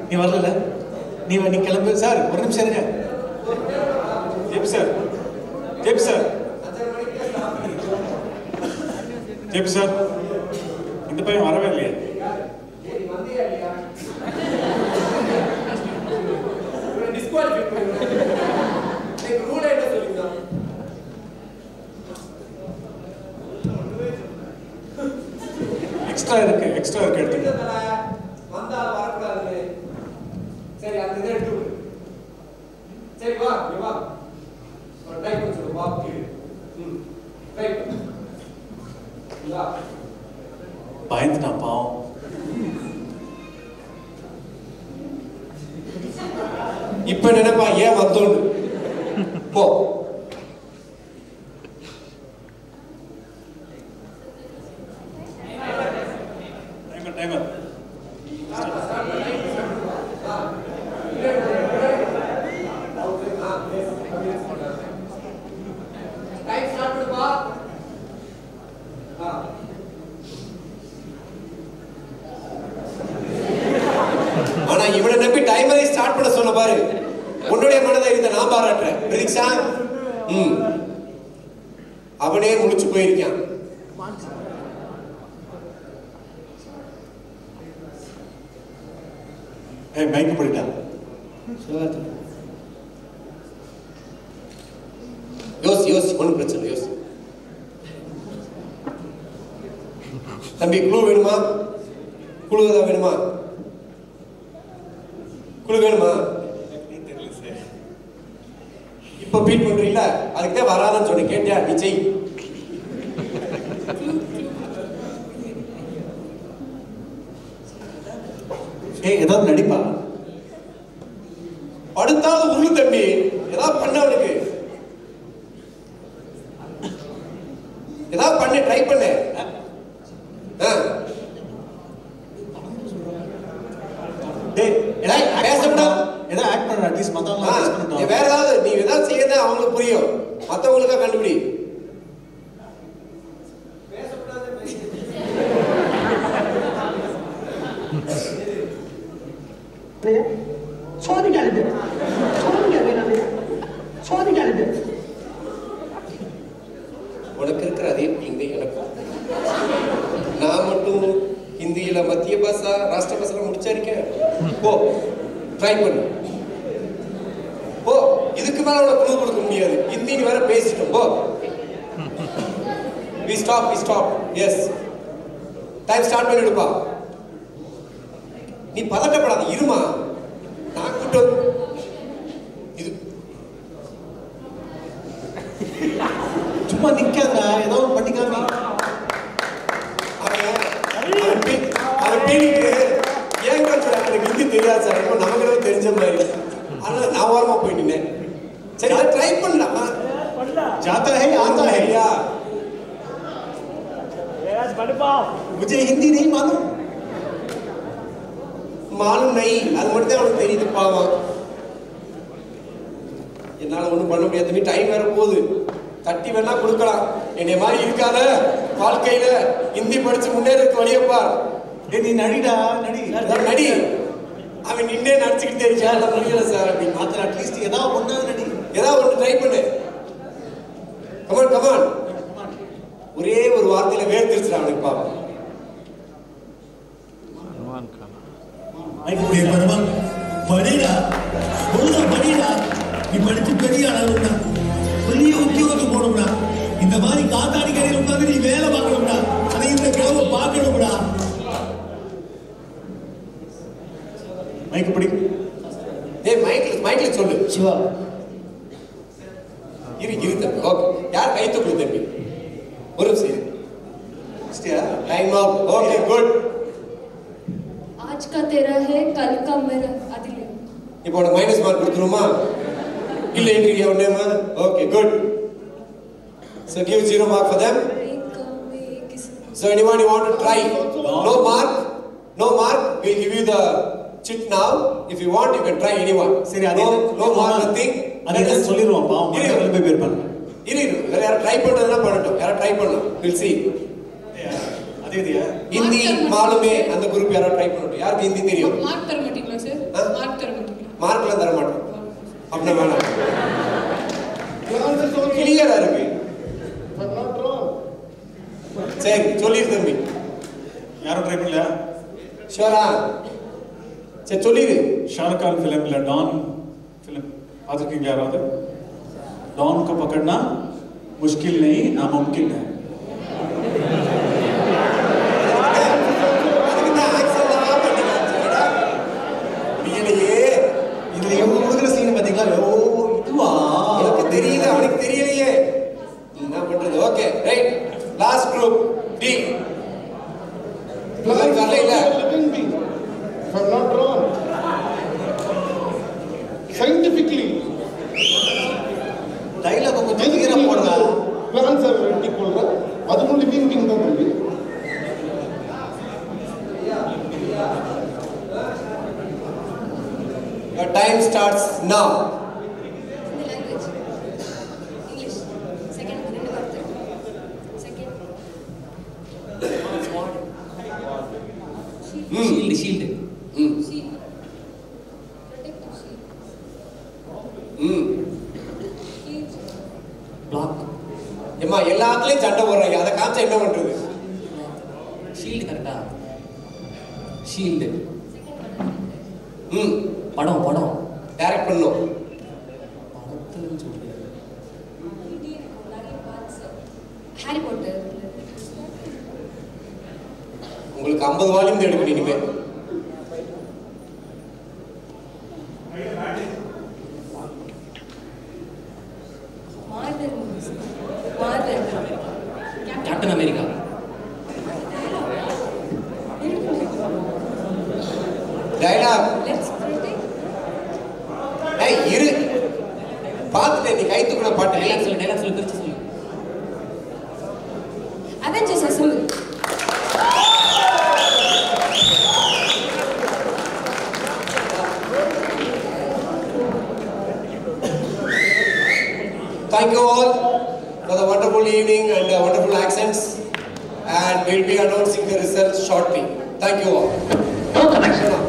நீ வரல? நீ கிளம்பு சார். ஒரு நிமிஷம் இருங்க. ஜெப் சார் இந்த பையன் வரவே இல்லையா? எக்ஸ்ட்ரா இருக்கு எடுத்துங்க. வந்தால் வரக்கூடாது. சரி அந்த இதை எடுத்து. சரி வா. ட்ரை பண்ண சொல்லு பாக்கி. ட்ரை பண்ணு. இல்ல பயந்துட்டான் பாவம். இப்ப நினைப்பா ஏன் வந்தோன்னு. போ. டைமர் டைம் ஸ்டார்ட் பண்ணுப்பா. ஆனா இவனை நம்பி டைமரை ஸ்டார்ட் பண்ண சொன்ன பாரு. உன்னுடைய மனதைரியத்தை நான் பாராட்டுறேன் பிரதீக்ஷா. அவனே முடிச்சு போயிருக்கான். மைக்கு போயிட்டான். யோசி ஒன்றும் பிரச்சனை யோசி. தம்பி குழு வேணுமா? குழு தான் வேணுமா? குழு வேணுமா? இப்ப பீட் பண்றீங்களா? அதுக்கு தான் வராதுன்னு சொன்ன. கேட்டியா? நீ செய். ஏதாவது நடிப்பா. படுத்தாவது உருளு தம்பி. ஏதாவது பண்ண அவனுக்கு. ஏதாவது பண்ணு. ட்ரை பண்ணு. வேற ஏதாவது நீ ஏதாவது செய்யறத அவங்களுக்கு புரியும். மத்தவங்களுக்கா கண்டுபிடி. உனக்கு இருக்கிற அதே ஹிந்தி எனக்கும். நான் மட்டும் ஹிந்தியில மத்திய பாஷா ராஷ்டிர பாஷா முடிச்சிருக்கேன். போ ட்ரை பண்ணு. போ. இதுக்கு மேல உனக்கு குழு கொடுக்க முடியாது. ஹிந்தி நீ வேற பேசிட்டோம். போ. we stop. Yes time start பண்ணிடுப்பா. நீ பதட்டப்படாத. இருமா. நான் கூட்டு இது சும்மா நிக்காதா. ஏதோ பண்ணிக்காம அவன் பேடிட்டு ஏன் சொல்ல எனக்கு ஹிந்தி தெரியாது சார். நமக்கு தெரிஞ்ச மாதிரி. அதனால நான் ஓரமா போய் நின்னேன். சரி அதை ட்ரை பண்ணலாமா? जाता है आता है या मुझे हिंदी नहीं मालूम नहीं. அது மட்டும் தான் அவனுக்கு தெரியுது பாவம். என்னால ஒண்ணும் பண்ண முடியாது. நீ டைம் வேற போகுது. தட்டி வேணா கொடுக்கலாம். என்னை மாதிரி இருக்காத வாழ்க்கையில ஹிந்தி படிச்சு முன்னேறதுக்கு வழியப்பா. நீ நடிடா. நடி. அவன் நின்னே நடிச்சுக்கிட்டு தெரிஞ்சா முடியல சார் அப்படின்னு. மாத்திர அட்லீஸ்ட் ஏதாவது ஒண்ணாவது நடி. ஏதாவது ஒன்று ட்ரை பண்ணு. கமான். ஒரே ஒரு வார்த்தையில வேர்த்திருச்சுடா அவனுக்கு பாவம். படிடா படிடா. நீ படிச்சு பெரிய அளவுடா. பெரிய உத்தியோகத்துக்கு போகணும்டா. இந்த மாதிரி காத்தாடி கடையில் உட்காந்து நீ வேலை பார்க்கணும்டா. அதை இந்த கிழமை பார்க்கணும்டா. மைக்கு பிடி. மைக்ல சொல்லு. சிவா இரு தம்பி. ஓகே யார் கை தூக்கு தம்பி? ஒரு நிமிஷம். Time up. Okay good. आज का तेरा है कल का मेरा. அதிலே இப்போ உனக்கு மைனஸ் மார்க் கொடுத்துருமா? இல்ல இன்கிரியா ஒண்ணேமா? Okay good. So give 0 mark for them. So anyone you want to try? No mark. We'll give you the chit now. If you want you can try anyone. சரி அதே no mark nothing. அதே சொல்லிடுவோம் பாவம். மக்கள் போய் பேர்பாங்க. இரு வேற யார ட்ரை பண்றதுனா பண்ணட்டும். யார ட்ரை பண்ணலாம். we'll see. அதேதியா ஹிந்தி மாலுமே அந்த குரூப் யாரா ட்ரை பண்ணட்டும். யாருக்கு ஹிந்தி தெரியும்? மார்க் தர மாட்டீங்களா சார்? மார்க் தர மாட்டீங்களா? மார்க்லாம் தர மாட்டோம். அப்படி வேணாம். கிளியரா இருக்கு. சரி சொல்லிரு தம்பி. யாரும் ட்ரை பண்ணல? ஷோரா சரி சொல்லிரு. शाहरुख खान फिल्म இல்ல डॉन फिल्म பாத்துக்கீங்க யாராவது? डॉन को पकड़ना मुश्किल नहीं नामुमकिन है. இதுல இவங்க கொடுக்குற சீன் பாத்தீங்களா? ஓ இதுவா எனக்கு தெரியல அவனுக்கு தெரியும். D. Plants are living beings. If I'm not wrong. Scientifically. Dialogue கொஞ்சம் clear போடுடா. Plants are equal. அதுவும் living being தான் தம்பி. Your time starts now. Shield. Block. ஏம்மா எல்லாத்துலயும் சண்டை போடுறாங்க. அதை காமிச்சா என்ன பண்றது? ஷீல்டு கரெக்டா? ஷீல்டு. படம். டைரக்ட் பண்ணணும். Harry Potter. உங்களுக்கு 50 வால்யூம் எடுக்கணும் இனிமே. Captain America. டயலாக். ஏய் இரு. பாத்துட்டே நீ கை தூக்குன பாட்டு. டைலாக் சொல்லு பிரிச்சு சொல்லு. Avengers assemble. Thank you all for the wonderful evening and wonderful accents, and we'll be announcing the results shortly. Thank you all.